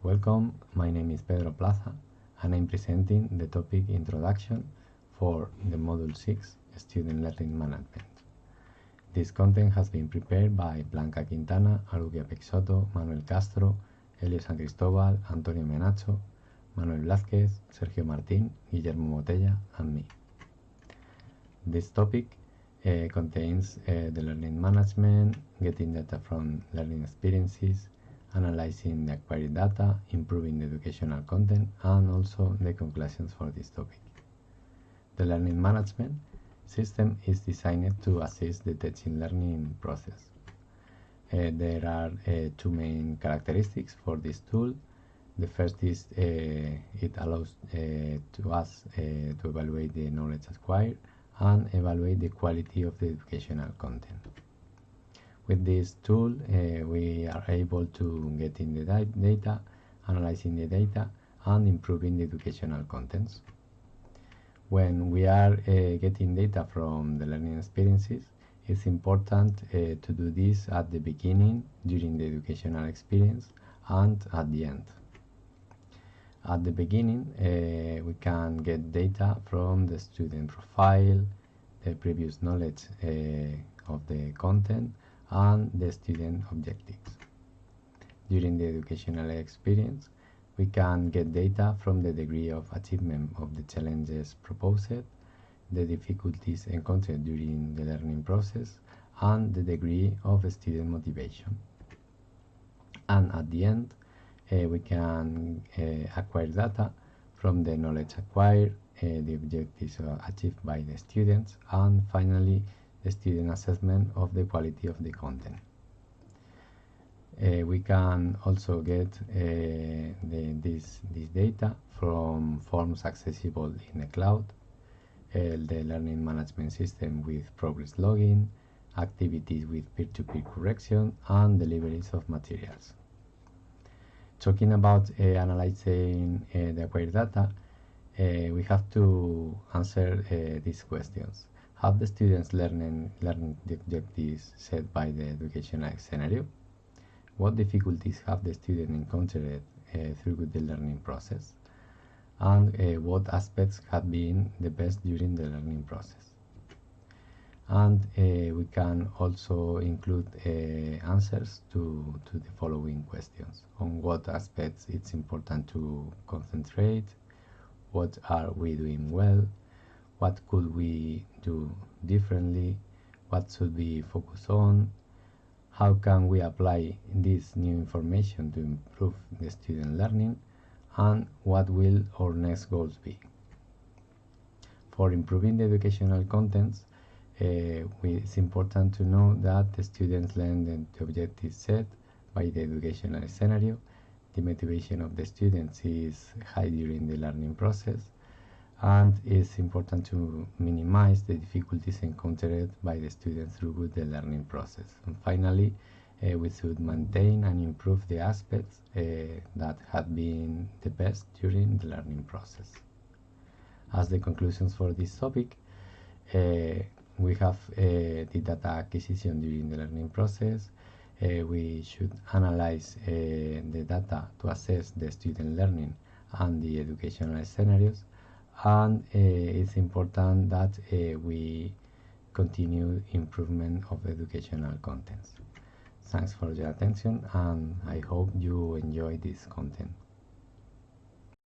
welcome. My name is Pedro Plaza and I'm presenting the topic Introduction for the Module 6 Student Learning Management. This content has been prepared by Blanca Quintana, Arugia Peixoto, Manuel Castro, Elio San Cristobal, Antonio Menacho, Manuel Blázquez, Sergio Martín, Guillermo Motella, and me. This topic contains the learning management, getting data from learning experiences, analyzing the acquired data, improving the educational content, and also the conclusions for this topic. The learning management system is designed to assist the teaching learning process. There are two main characteristics for this tool. The first is it allows to us to evaluate the knowledge acquired and evaluate the quality of the educational content. With this tool, we are able to get in the data, analyzing the data, and improving the educational contents. When we are getting data from the learning experiences, it's important to do this at the beginning, during the educational experience, and at the end. At the beginning, we can get data from the student profile, the previous knowledge of the content, and the student objectives. During the educational experience, we can get data from the degree of achievement of the challenges proposed, the difficulties encountered during the learning process, and the degree of student motivation. And at the end, we can acquire data from the knowledge acquired, the objectives achieved by the students, and finally the student assessment of the quality of the content. We can also get this data from forms accessible in the cloud, the learning management system with progress logging, activities with peer-to-peer correction, and deliveries of materials. Talking about analyzing the acquired data, we have to answer these questions. Have the students learned the objectives set by the educational scenario? What difficulties have the student encountered through the learning process? And what aspects have been the best during the learning process? And we can also include answers to the following questions. On what aspects it's important to concentrate, what are we doing well, what could we do differently, what should we focus on, how can we apply this new information to improve the student learning, and what will our next goals be. For improving the educational contents, it's important to know that the students learn the objectives set by the educational scenario. The motivation of the students is high during the learning process, and it's important to minimize the difficulties encountered by the students through the learning process. And finally, we should maintain and improve the aspects that had been the best during the learning process. As the conclusions for this topic, we have the data acquisition during the learning process. We should analyze the data to assess the student learning and the educational scenarios, and it's important that we continue improvement of educational contents. Thanks for your attention, and I hope you enjoy this content.